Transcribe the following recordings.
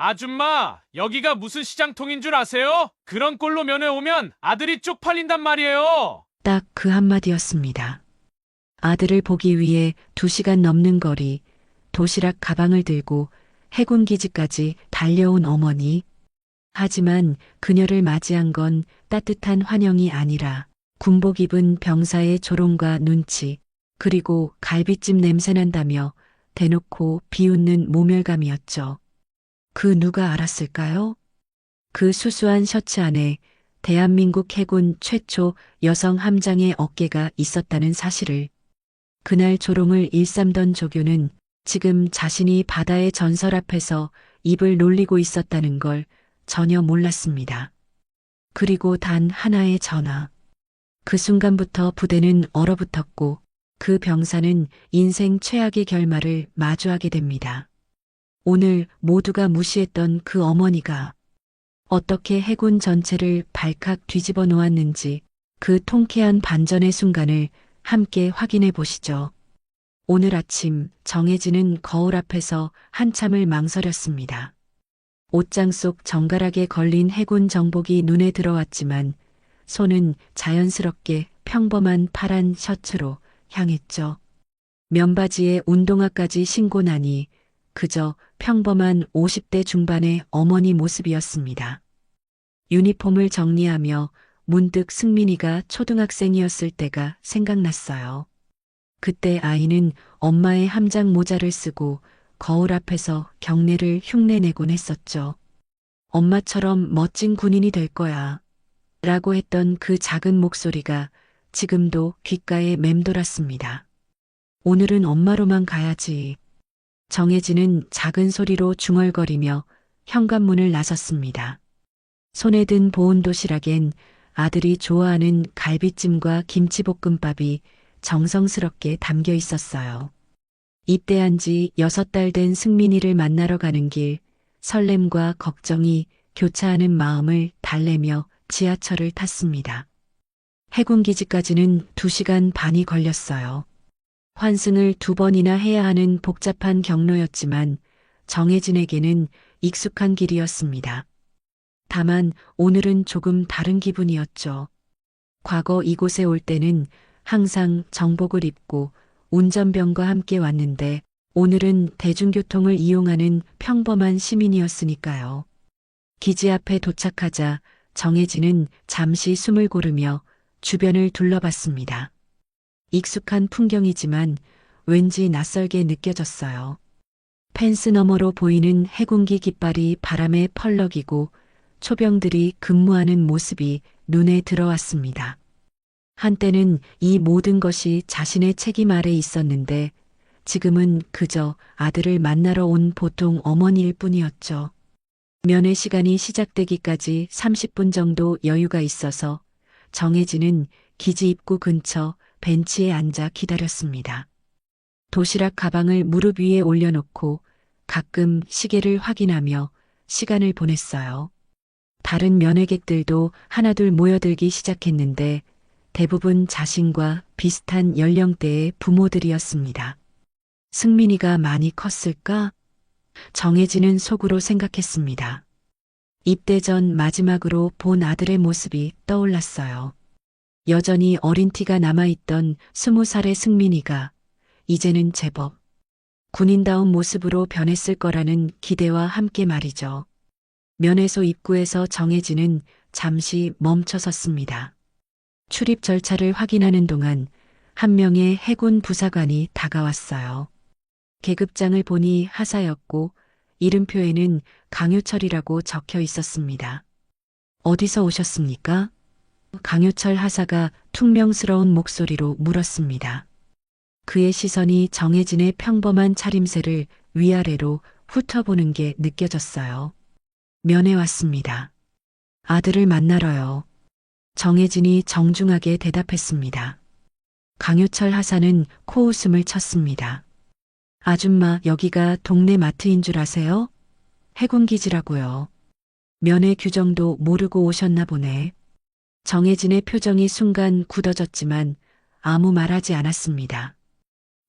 아줌마, 여기가 무슨 시장통인 줄 아세요? 그런 꼴로 면회 오면 아들이 쪽팔린단 말이에요. 딱 그 한마디였습니다. 아들을 보기 위해 2시간 넘는 거리, 도시락 가방을 들고 해군기지까지 달려온 어머니. 하지만 그녀를 맞이한 건 따뜻한 환영이 아니라 군복 입은 병사의 조롱과 눈치, 그리고 갈비찜 냄새난다며 대놓고 비웃는 모멸감이었죠. 그 누가 알았을까요? 그 수수한 셔츠 안에 대한민국 해군 최초 여성 함장의 어깨가 있었다는 사실을. 그날 조롱을 일삼던 조교는 지금 자신이 바다의 전설 앞에서 입을 놀리고 있었다는 걸 전혀 몰랐습니다. 그리고 단 하나의 전화. 그 순간부터 부대는 얼어붙었고 그 병사는 인생 최악의 결말을 마주하게 됩니다. 오늘 모두가 무시했던 그 어머니가 어떻게 해군 전체를 발칵 뒤집어 놓았는지 그 통쾌한 반전의 순간을 함께 확인해 보시죠. 오늘 아침 정혜진은 거울 앞에서 한참을 망설였습니다. 옷장 속 정갈하게 걸린 해군 정복이 눈에 들어왔지만 손은 자연스럽게 평범한 파란 셔츠로 향했죠. 면바지에 운동화까지 신고 나니 그저 평범한 50대 중반의 어머니 모습이었습니다. 유니폼을 정리하며 문득 승민이가 초등학생이었을 때가 생각났어요. 그때 아이는 엄마의 함장 모자를 쓰고 거울 앞에서 경례를 흉내내곤 했었죠. 엄마처럼 멋진 군인이 될 거야. 라고 했던 그 작은 목소리가 지금도 귓가에 맴돌았습니다. 오늘은 엄마로만 가야지. 정혜진은 작은 소리로 중얼거리며 현관문을 나섰습니다. 손에 든 보온 도시락엔 아들이 좋아하는 갈비찜과 김치볶음밥이 정성스럽게 담겨 있었어요. 입대한 지 6달 된 승민이를 만나러 가는 길, 설렘과 걱정이 교차하는 마음을 달래며 지하철을 탔습니다. 해군기지까지는 2시간 반이 걸렸어요. 환승을 2번이나 해야 하는 복잡한 경로였지만 정혜진에게는 익숙한 길이었습니다. 다만 오늘은 조금 다른 기분이었죠. 과거 이곳에 올 때는 항상 정복을 입고 운전병과 함께 왔는데 오늘은 대중교통을 이용하는 평범한 시민이었으니까요. 기지 앞에 도착하자 정혜진은 잠시 숨을 고르며 주변을 둘러봤습니다. 익숙한 풍경이지만 왠지 낯설게 느껴졌어요. 펜스 너머로 보이는 해군기 깃발이 바람에 펄럭이고 초병들이 근무하는 모습이 눈에 들어왔습니다. 한때는 이 모든 것이 자신의 책임 아래 있었는데 지금은 그저 아들을 만나러 온 보통 어머니일 뿐이었죠. 면회 시간이 시작되기까지 30분 정도 여유가 있어서 정혜진은 기지 입구 근처 벤치에 앉아 기다렸습니다. 도시락 가방을 무릎 위에 올려놓고 가끔 시계를 확인하며 시간을 보냈어요. 다른 면회객들도 하나둘 모여들기 시작했는데 대부분 자신과 비슷한 연령대의 부모들이었습니다. 승민이가 많이 컸을까? 정혜진은 속으로 생각했습니다. 입대 전 마지막으로 본 아들의 모습이 떠올랐어요. 여전히 어린 티가 남아있던 20살의 승민이가 이제는 제법 군인다운 모습으로 변했을 거라는 기대와 함께 말이죠. 면회소 입구에서 정혜진은 잠시 멈춰섰습니다. 출입 절차를 확인하는 동안 한 명의 해군 부사관이 다가왔어요. 계급장을 보니 하사였고 이름표에는 강효철이라고 적혀 있었습니다. 어디서 오셨습니까? 강효철 하사가 퉁명스러운 목소리로 물었습니다. 그의 시선이 정혜진의 평범한 차림새를 위아래로 훑어보는 게 느껴졌어요. 면회 왔습니다. 아들을 만나러요. 정혜진이 정중하게 대답했습니다. 강효철 하사는 코웃음을 쳤습니다. 아줌마, 여기가 동네 마트인 줄 아세요? 해군기지라고요. 면회 규정도 모르고 오셨나 보네. 정혜진의 표정이 순간 굳어졌지만 아무 말하지 않았습니다.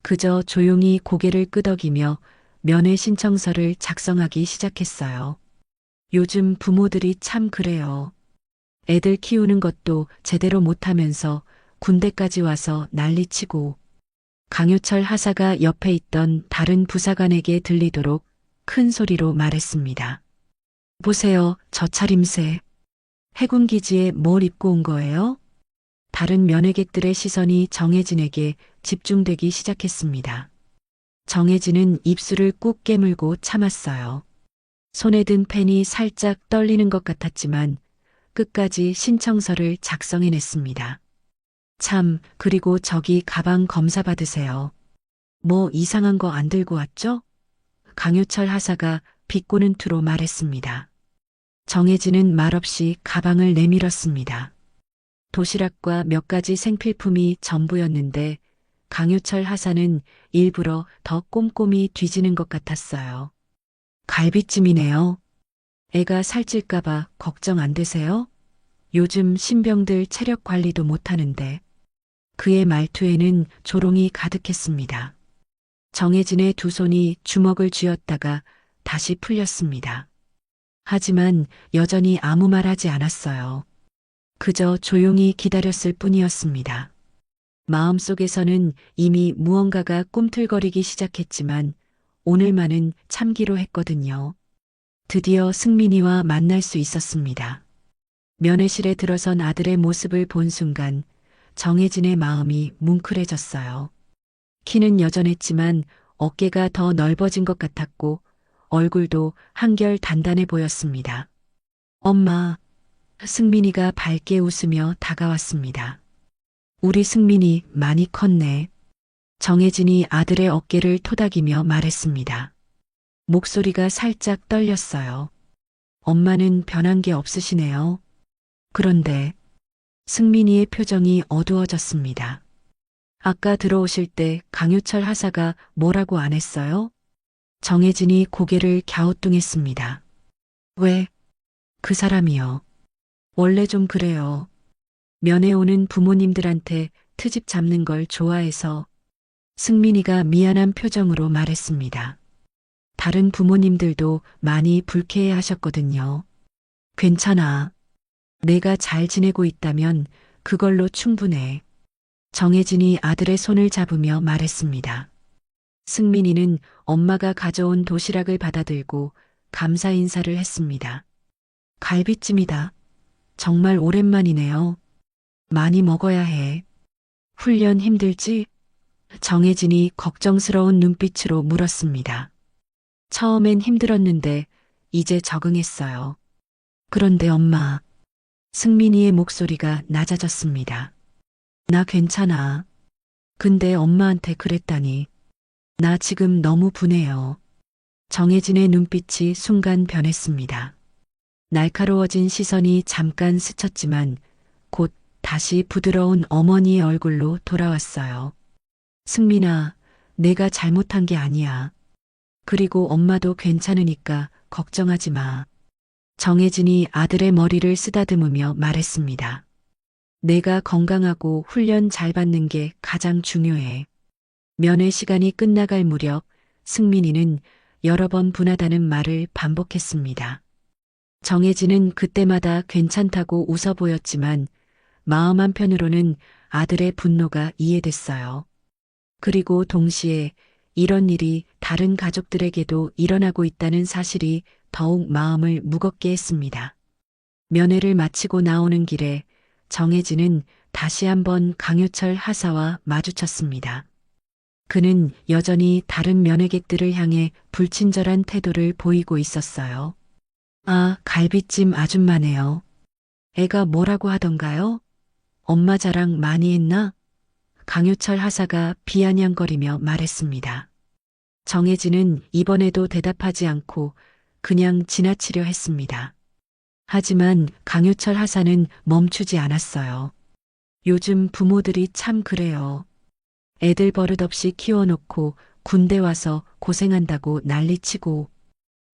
그저 조용히 고개를 끄덕이며 면회 신청서를 작성하기 시작했어요. 요즘 부모들이 참 그래요. 애들 키우는 것도 제대로 못하면서 군대까지 와서 난리치고. 강효철 하사가 옆에 있던 다른 부사관에게 들리도록 큰 소리로 말했습니다. 보세요, 저 차림새. 해군 기지에 뭘 입고 온 거예요? 다른 면회객들의 시선이 정혜진에게 집중되기 시작했습니다. 정혜진은 입술을 꾹 깨물고 참았어요. 손에 든 펜이 살짝 떨리는 것 같았지만 끝까지 신청서를 작성해냈습니다. 참, 그리고 저기 가방 검사 받으세요. 뭐 이상한 거 안 들고 왔죠? 강효철 하사가 비꼬는 투로 말했습니다. 정혜진은 말없이 가방을 내밀었습니다. 도시락과 몇 가지 생필품이 전부였는데 강효철 하사는 일부러 더 꼼꼼히 뒤지는 것 같았어요. 갈비찜이네요. 애가 살찔까봐 걱정 안 되세요? 요즘 신병들 체력 관리도 못하는데. 그의 말투에는 조롱이 가득했습니다. 정혜진의 두 손이 주먹을 쥐었다가 다시 풀렸습니다. 하지만 여전히 아무 말 하지 않았어요. 그저 조용히 기다렸을 뿐이었습니다. 마음속에서는 이미 무언가가 꿈틀거리기 시작했지만 오늘만은 참기로 했거든요. 드디어 승민이와 만날 수 있었습니다. 면회실에 들어선 아들의 모습을 본 순간 정혜진의 마음이 뭉클해졌어요. 키는 여전했지만 어깨가 더 넓어진 것 같았고 얼굴도 한결 단단해 보였습니다. 엄마, 승민이가 밝게 웃으며 다가왔습니다. 우리 승민이 많이 컸네. 정혜진이 아들의 어깨를 토닥이며 말했습니다. 목소리가 살짝 떨렸어요. 엄마는 변한 게 없으시네요. 그런데 승민이의 표정이 어두워졌습니다. 아까 들어오실 때 강효철 하사가 뭐라고 안 했어요? 정혜진이 고개를 갸우뚱했습니다. 왜? 그 사람이요. 원래 좀 그래요. 면회 오는 부모님들한테 트집 잡는 걸 좋아해서. 승민이가 미안한 표정으로 말했습니다. 다른 부모님들도 많이 불쾌해 하셨거든요. 괜찮아. 내가 잘 지내고 있다면 그걸로 충분해. 정혜진이 아들의 손을 잡으며 말했습니다. 승민이는 엄마가 가져온 도시락을 받아들고 감사 인사를 했습니다. 갈비찜이다. 정말 오랜만이네요. 많이 먹어야 해. 훈련 힘들지? 정혜진이 걱정스러운 눈빛으로 물었습니다. 처음엔 힘들었는데 이제 적응했어요. 그런데 엄마, 승민이의 목소리가 낮아졌습니다. 나 괜찮아. 근데 엄마한테 그랬다니. 나 지금 너무 분해요. 정혜진의 눈빛이 순간 변했습니다. 날카로워진 시선이 잠깐 스쳤지만 곧 다시 부드러운 어머니의 얼굴로 돌아왔어요. 승민아, 내가 잘못한 게 아니야. 그리고 엄마도 괜찮으니까 걱정하지 마. 정혜진이 아들의 머리를 쓰다듬으며 말했습니다. 내가 건강하고 훈련 잘 받는 게 가장 중요해. 면회 시간이 끝나갈 무렵 승민이는 여러 번 분하다는 말을 반복했습니다. 정혜진은 그때마다 괜찮다고 웃어 보였지만 마음 한편으로는 아들의 분노가 이해됐어요. 그리고 동시에 이런 일이 다른 가족들에게도 일어나고 있다는 사실이 더욱 마음을 무겁게 했습니다. 면회를 마치고 나오는 길에 정혜진은 다시 한번 강효철 하사와 마주쳤습니다. 그는 여전히 다른 면회객들을 향해 불친절한 태도를 보이고 있었어요. 아, 갈비찜 아줌마네요. 애가 뭐라고 하던가요? 엄마 자랑 많이 했나? 강효철 하사가 비아냥거리며 말했습니다. 정혜진은 이번에도 대답하지 않고 그냥 지나치려 했습니다. 하지만 강효철 하사는 멈추지 않았어요. 요즘 부모들이 참 그래요. 애들 버릇없이 키워놓고 군대 와서 고생한다고 난리치고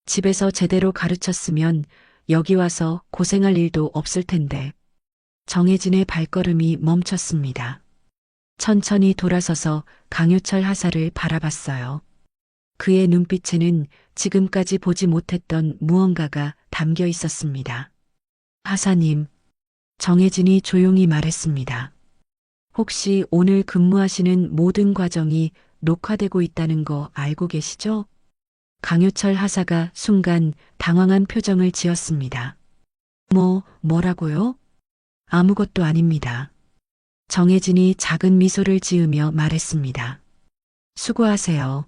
집에서 제대로 가르쳤으면 여기 와서 고생할 일도 없을 텐데. 정혜진의 발걸음이 멈췄습니다. 천천히 돌아서서 강효철 하사를 바라봤어요. 그의 눈빛에는 지금까지 보지 못했던 무언가가 담겨 있었습니다. 하사님, 정혜진이 조용히 말했습니다. 혹시 오늘 근무하시는 모든 과정이 녹화되고 있다는 거 알고 계시죠? 강효철 하사가 순간 당황한 표정을 지었습니다. 뭐라고요? 아무것도 아닙니다. 정혜진이 작은 미소를 지으며 말했습니다. 수고하세요.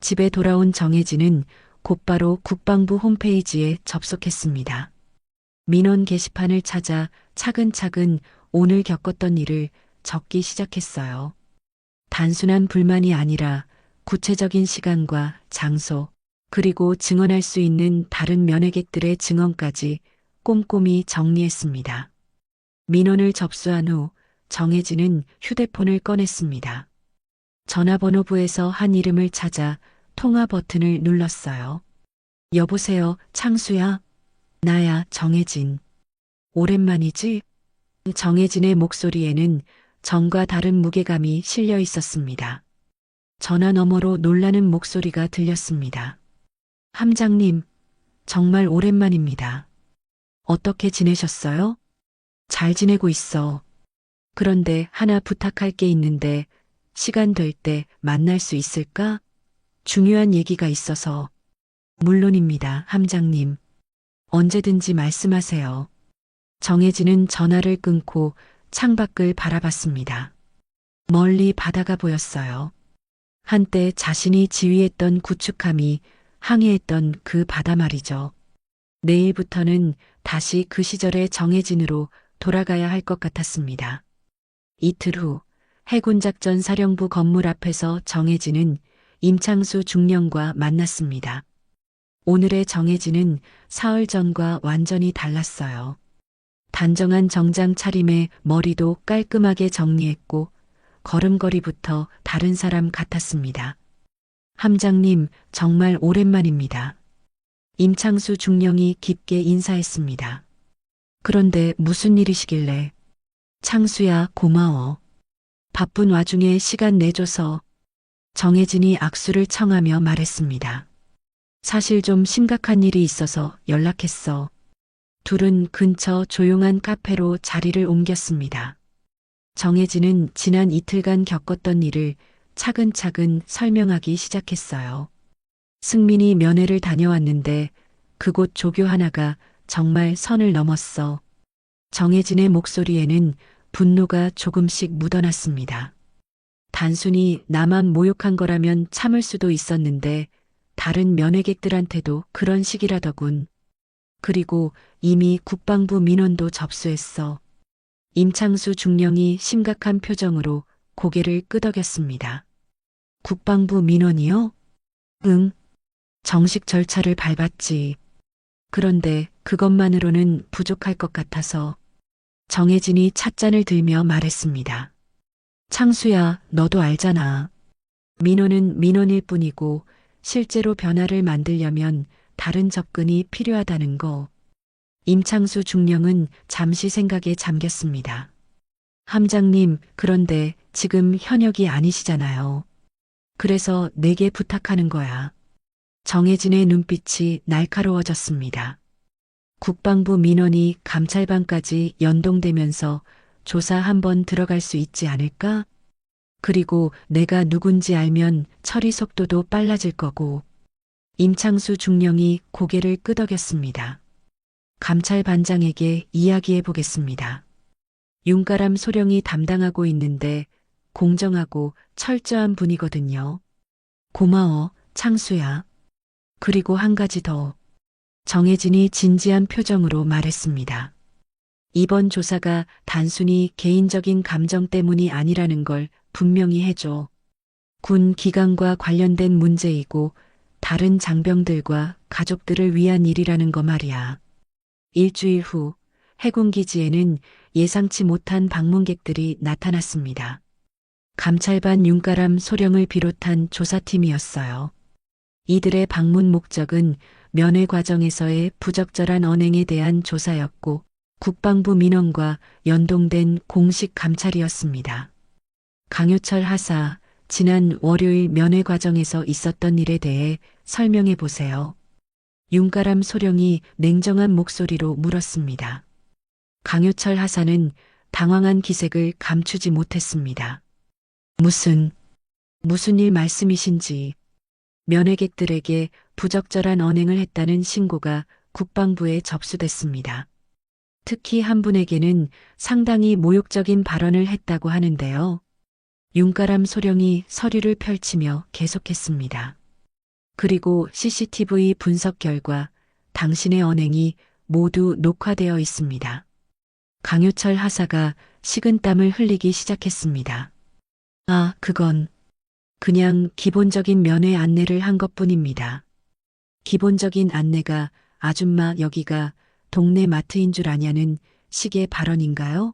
집에 돌아온 정혜진은 곧바로 국방부 홈페이지에 접속했습니다. 민원 게시판을 찾아 차근차근 오늘 겪었던 일을 적기 시작했어요. 단순한 불만이 아니라 구체적인 시간과 장소, 그리고 증언할 수 있는 다른 면회객들의 증언까지 꼼꼼히 정리했습니다. 민원을 접수한 후 정혜진은 휴대폰을 꺼냈습니다. 전화번호부에서 한 이름을 찾아 통화 버튼을 눌렀어요. 여보세요, 창수야? 나야, 정혜진. 오랜만이지? 정혜진의 목소리에는 전과 다른 무게감이 실려 있었습니다. 전화 너머로 놀라는 목소리가 들렸습니다. 함장님, 정말 오랜만입니다. 어떻게 지내셨어요? 잘 지내고 있어. 그런데 하나 부탁할 게 있는데 시간 될 때 만날 수 있을까? 중요한 얘기가 있어서. 물론입니다, 함장님. 언제든지 말씀하세요. 정혜진은 전화를 끊고 창밖을 바라봤습니다. 멀리 바다가 보였어요. 한때 자신이 지휘했던 구축함이 항해했던 그 바다 말이죠. 내일부터는 다시 그 시절의 정혜진으로 돌아가야 할 것 같았습니다. 이틀 후 해군작전 사령부 건물 앞에서 정혜진은 임창수 중령과 만났습니다. 오늘의 정혜진은 사흘 전과 완전히 달랐어요. 단정한 정장 차림에 머리도 깔끔하게 정리했고 걸음걸이부터 다른 사람 같았습니다. 함장님, 정말 오랜만입니다. 임창수 중령이 깊게 인사했습니다. 그런데 무슨 일이시길래? 창수야, 고마워. 바쁜 와중에 시간 내줘서. 정혜진이 악수를 청하며 말했습니다. 사실 좀 심각한 일이 있어서 연락했어. 둘은 근처 조용한 카페로 자리를 옮겼습니다. 정혜진은 지난 이틀간 겪었던 일을 차근차근 설명하기 시작했어요. 승민이 면회를 다녀왔는데 그곳 조교 하나가 정말 선을 넘었어. 정혜진의 목소리에는 분노가 조금씩 묻어났습니다. 단순히 나만 모욕한 거라면 참을 수도 있었는데 다른 면회객들한테도 그런 식이라더군. 그리고 이미 국방부 민원도 접수했어. 임창수 중령이 심각한 표정으로 고개를 끄덕였습니다. 국방부 민원이요? 응. 정식 절차를 밟았지. 그런데 그것만으로는 부족할 것 같아서. 정혜진이 찻잔을 들며 말했습니다. 창수야, 너도 알잖아. 민원은 민원일 뿐이고 실제로 변화를 만들려면 다른 접근이 필요하다는 거. 임창수 중령은 잠시 생각에 잠겼습니다. 함장님, 그런데 지금 현역이 아니시잖아요. 그래서 내게 부탁하는 거야. 정혜진의 눈빛이 날카로워졌습니다. 국방부 민원이 감찰반까지 연동되면서 조사 한번 들어갈 수 있지 않을까? 그리고 내가 누군지 알면 처리 속도도 빨라질 거고. 임창수 중령이 고개를 끄덕였습니다. 감찰반장에게 이야기해 보겠습니다. 윤가람 소령이 담당하고 있는데 공정하고 철저한 분이거든요. 고마워, 창수야. 그리고 한 가지 더. 정혜진이 진지한 표정으로 말했습니다. 이번 조사가 단순히 개인적인 감정 때문이 아니라는 걸 분명히 해줘. 군 기강과 관련된 문제이고 다른 장병들과 가족들을 위한 일이라는 거 말이야. 일주일 후 해군기지에는 예상치 못한 방문객들이 나타났습니다. 감찰반 윤가람 소령을 비롯한 조사팀이었어요. 이들의 방문 목적은 면회 과정에서의 부적절한 언행에 대한 조사였고 국방부 민원과 연동된 공식 감찰이었습니다. 강효철 하사, 지난 월요일 면회 과정에서 있었던 일에 대해 설명해 보세요. 윤가람 소령이 냉정한 목소리로 물었습니다. 강효철 하사는 당황한 기색을 감추지 못했습니다. 무슨 일 말씀이신지. 면회객들에게 부적절한 언행을 했다는 신고가 국방부에 접수됐습니다. 특히 한 분에게는 상당히 모욕적인 발언을 했다고 하는데요. 윤가람 소령이 서류를 펼치며 계속했습니다. 그리고 CCTV 분석 결과 당신의 언행이 모두 녹화되어 있습니다. 강효철 하사가 식은땀을 흘리기 시작했습니다. 그건 그냥 기본적인 면회 안내를 한 것뿐입니다. 기본적인 안내가 아줌마 여기가 동네 마트인 줄 아냐는 식의 발언인가요?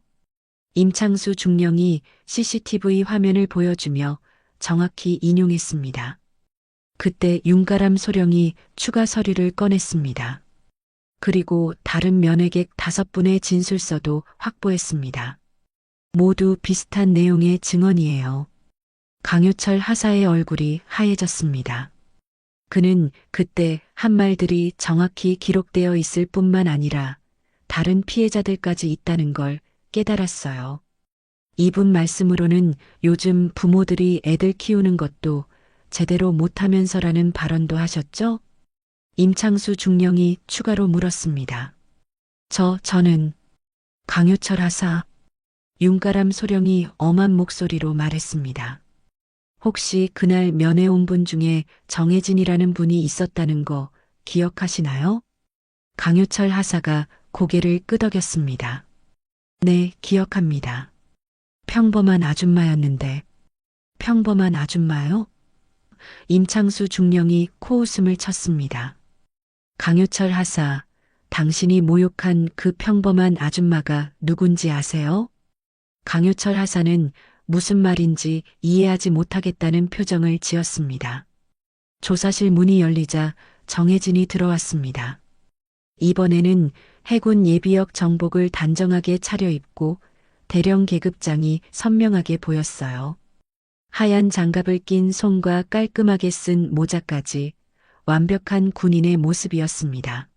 임창수 중령이 CCTV 화면을 보여주며 정확히 인용했습니다. 그때 윤가람 소령이 추가 서류를 꺼냈습니다. 그리고 다른 면회객 5분의 진술서도 확보했습니다. 모두 비슷한 내용의 증언이에요. 강효철 하사의 얼굴이 하얘졌습니다. 그는 그때 한 말들이 정확히 기록되어 있을 뿐만 아니라 다른 피해자들까지 있다는 걸 깨달았어요. 이분 말씀으로는 요즘 부모들이 애들 키우는 것도 제대로 못하면서라는 발언도 하셨죠? 임창수 중령이 추가로 물었습니다. 저는 강효철 하사. 윤가람 소령이 엄한 목소리로 말했습니다. 혹시 그날 면회 온 분 중에 정혜진이라는 분이 있었다는 거 기억하시나요? 강효철 하사가 고개를 끄덕였습니다. 네, 기억합니다. 평범한 아줌마였는데. 평범한 아줌마요? 임창수 중령이 코웃음을 쳤습니다. 강효철 하사, 당신이 모욕한 그 평범한 아줌마가 누군지 아세요? 강효철 하사는 무슨 말인지 이해하지 못하겠다는 표정을 지었습니다. 조사실 문이 열리자 정혜진이 들어왔습니다. 이번에는 해군 예비역 정복을 단정하게 차려입고 대령 계급장이 선명하게 보였어요. 하얀 장갑을 낀 손과 깔끔하게 쓴 모자까지 완벽한 군인의 모습이었습니다.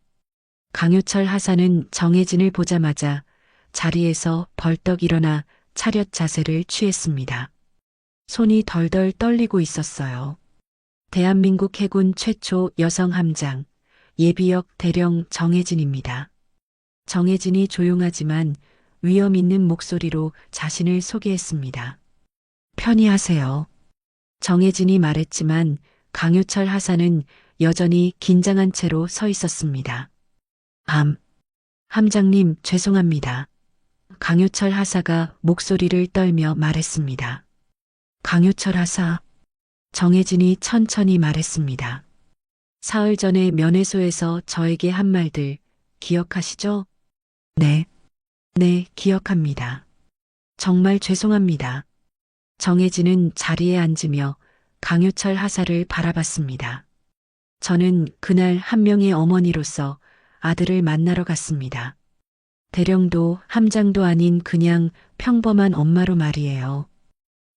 강효철 하사는 정혜진을 보자마자 자리에서 벌떡 일어나 차렷 자세를 취했습니다. 손이 덜덜 떨리고 있었어요. 대한민국 해군 최초 여성 함장, 예비역 대령 정혜진입니다. 정혜진이 조용하지만 위험 있는 목소리로 자신을 소개했습니다. 편히 하세요. 정혜진이 말했지만 강효철 하사는 여전히 긴장한 채로 서 있었습니다. 함장님 죄송합니다. 강효철 하사가 목소리를 떨며 말했습니다. 강효철 하사. 정혜진이 천천히 말했습니다. 사흘 전에 면회소에서 저에게 한 말들 기억하시죠? 네, 기억합니다. 정말 죄송합니다. 정혜진은 자리에 앉으며 강효철 하사를 바라봤습니다. 저는 그날 한 명의 어머니로서 아들을 만나러 갔습니다. 대령도 함장도 아닌 그냥 평범한 엄마로 말이에요.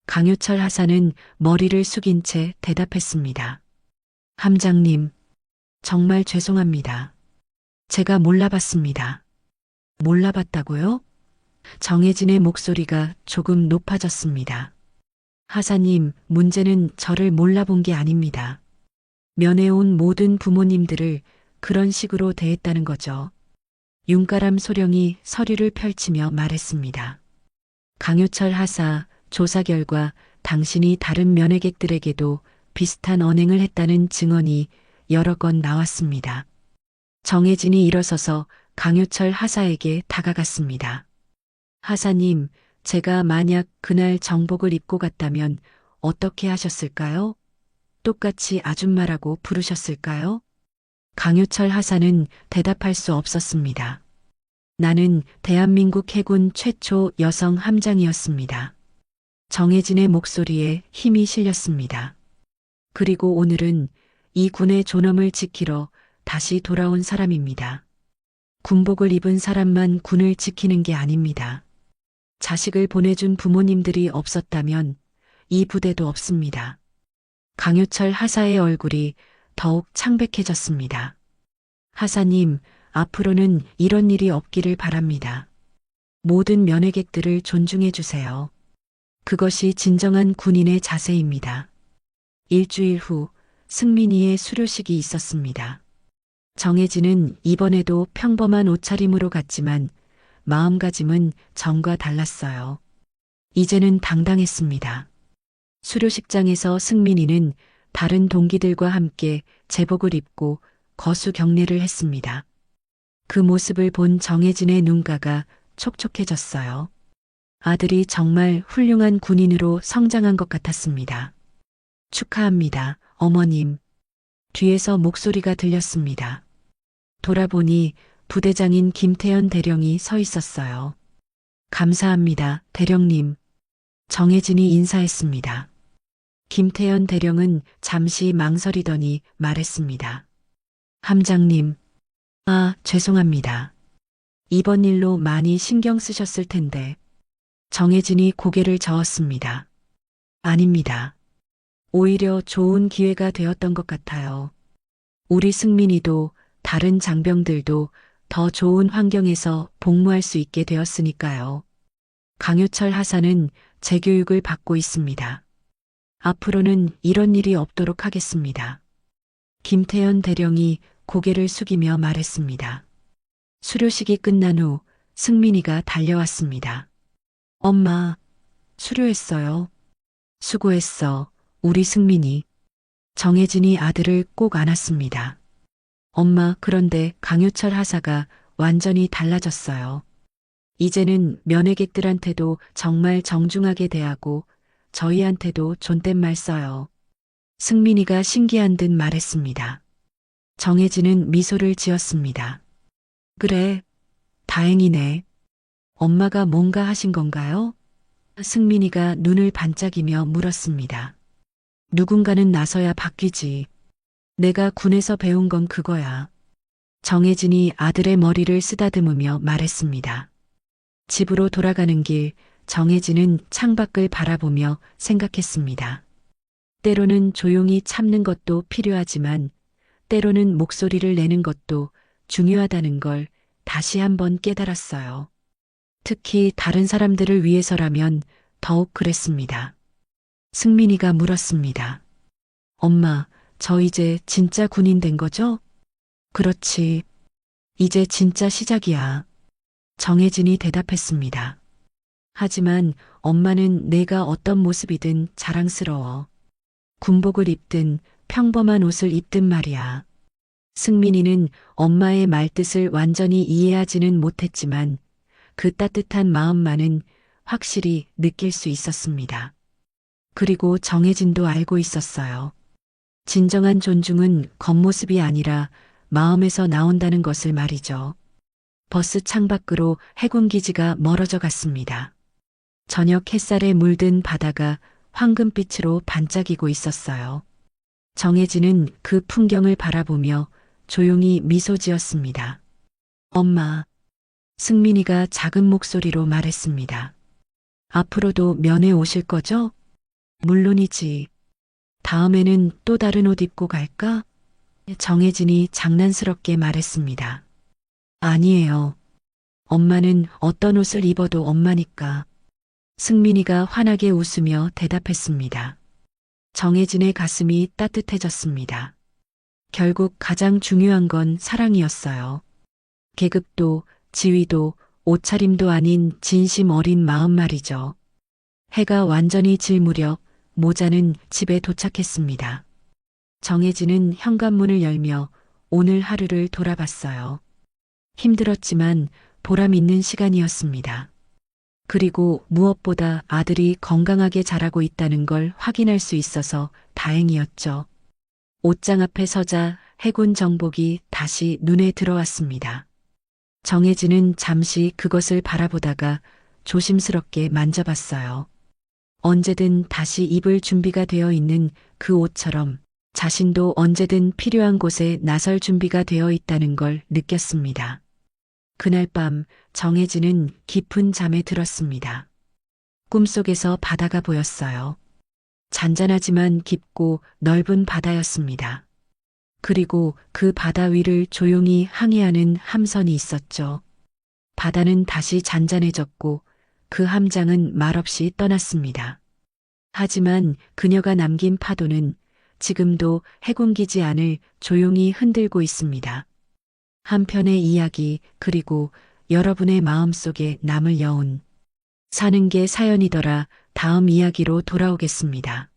강효철 하사는 머리를 숙인 채 대답했습니다. 함장님, 정말 죄송합니다. 제가 몰라봤습니다. 몰라봤다고요? 정혜진의 목소리가 조금 높아졌습니다. 하사님, 문제는 저를 몰라본 게 아닙니다. 면회 온 모든 부모님들을 그런 식으로 대했다는 거죠. 윤가람 소령이 서류를 펼치며 말했습니다. 강효철 하사, 조사 결과 당신이 다른 면회객들에게도 비슷한 언행을 했다는 증언이 여러 건 나왔습니다. 정혜진이 일어서서 강효철 하사에게 다가갔습니다. 하사님, 제가 만약 그날 정복을 입고 갔다면 어떻게 하셨을까요? 똑같이 아줌마라고 부르셨을까요? 강효철 하사는 대답할 수 없었습니다. 나는 대한민국 해군 최초 여성 함장이었습니다. 정혜진의 목소리에 힘이 실렸습니다. 그리고 오늘은 이 군의 존엄을 지키러 다시 돌아온 사람입니다. 군복을 입은 사람만 군을 지키는 게 아닙니다. 자식을 보내준 부모님들이 없었다면 이 부대도 없습니다. 강효철 하사의 얼굴이 더욱 창백해졌습니다. 하사님, 앞으로는 이런 일이 없기를 바랍니다. 모든 면회객들을 존중해 주세요. 그것이 진정한 군인의 자세입니다. 일주일 후 승민이의 수료식이 있었습니다. 정혜진은 이번에도 평범한 옷차림으로 갔지만 마음가짐은 전과 달랐어요. 이제는 당당했습니다. 수료식장에서 승민이는 다른 동기들과 함께 제복을 입고 거수 경례를 했습니다. 그 모습을 본 정혜진의 눈가가 촉촉해졌어요. 아들이 정말 훌륭한 군인으로 성장한 것 같았습니다. 축하합니다, 어머님. 뒤에서 목소리가 들렸습니다. 돌아보니 부대장인 김태현 대령이 서 있었어요. 감사합니다, 대령님. 정혜진이 인사했습니다. 김태현 대령은 잠시 망설이더니 말했습니다. 함장님, 죄송합니다. 이번 일로 많이 신경 쓰셨을 텐데. 정혜진이 고개를 저었습니다. 아닙니다. 오히려 좋은 기회가 되었던 것 같아요. 우리 승민이도 다른 장병들도 더 좋은 환경에서 복무할 수 있게 되었으니까요. 강효철 하사는 재교육을 받고 있습니다. 앞으로는 이런 일이 없도록 하겠습니다. 김태현 대령이 고개를 숙이며 말했습니다. 수료식이 끝난 후 승민이가 달려왔습니다. 엄마, 수료했어요. 수고했어, 우리 승민이. 정혜진이 아들을 꼭 안았습니다. 엄마, 그런데 강효철 하사가 완전히 달라졌어요. 이제는 면회객들한테도 정말 정중하게 대하고 저희한테도 존댓말 써요. 승민이가 신기한 듯 말했습니다. 정혜진은 미소를 지었습니다. 그래, 다행이네. 엄마가 뭔가 하신 건가요? 승민이가 눈을 반짝이며 물었습니다. 누군가는 나서야 바뀌지. 내가 군에서 배운 건 그거야. 정혜진이 아들의 머리를 쓰다듬으며 말했습니다. 집으로 돌아가는 길, 정혜진은 창밖을 바라보며 생각했습니다. 때로는 조용히 참는 것도 필요하지만 때로는 목소리를 내는 것도 중요하다는 걸 다시 한번 깨달았어요. 특히 다른 사람들을 위해서라면 더욱 그랬습니다. 승민이가 물었습니다. 엄마, 저 이제 진짜 군인 된 거죠? 그렇지. 이제 진짜 시작이야. 정혜진이 대답했습니다. 하지만 엄마는 내가 어떤 모습이든 자랑스러워. 군복을 입든 평범한 옷을 입든 말이야. 승민이는 엄마의 말뜻을 완전히 이해하지는 못했지만 그 따뜻한 마음만은 확실히 느낄 수 있었습니다. 그리고 정혜진도 알고 있었어요. 진정한 존중은 겉모습이 아니라 마음에서 나온다는 것을 말이죠. 버스 창밖으로 해군기지가 멀어져 갔습니다. 저녁 햇살에 물든 바다가 황금빛으로 반짝이고 있었어요. 정혜진은 그 풍경을 바라보며 조용히 미소 지었습니다. 엄마, 승민이가 작은 목소리로 말했습니다. 앞으로도 면회 오실 거죠? 물론이지. 다음에는 또 다른 옷 입고 갈까? 정혜진이 장난스럽게 말했습니다. 아니에요. 엄마는 어떤 옷을 입어도 엄마니까. 승민이가 환하게 웃으며 대답했습니다. 정혜진의 가슴이 따뜻해졌습니다. 결국 가장 중요한 건 사랑이었어요. 계급도, 지위도, 옷차림도 아닌 진심 어린 마음 말이죠. 해가 완전히 질 무렵 모자는 집에 도착했습니다. 정혜진은 현관문을 열며 오늘 하루를 돌아봤어요. 힘들었지만 보람 있는 시간이었습니다. 그리고 무엇보다 아들이 건강하게 자라고 있다는 걸 확인할 수 있어서 다행이었죠. 옷장 앞에 서자 해군 정복이 다시 눈에 들어왔습니다. 정혜진은 잠시 그것을 바라보다가 조심스럽게 만져봤어요. 언제든 다시 입을 준비가 되어 있는 그 옷처럼 자신도 언제든 필요한 곳에 나설 준비가 되어 있다는 걸 느꼈습니다. 그날 밤 정혜진은 깊은 잠에 들었습니다. 꿈속에서 바다가 보였어요. 잔잔하지만 깊고 넓은 바다였습니다. 그리고 그 바다 위를 조용히 항해하는 함선이 있었죠. 바다는 다시 잔잔해졌고 그 함장은 말없이 떠났습니다. 하지만 그녀가 남긴 파도는 지금도 해군기지 안을 조용히 흔들고 있습니다. 한편의 이야기 그리고 여러분의 마음속에 남을 여운 사는 게 사연이더라. 다음 이야기로 돌아오겠습니다.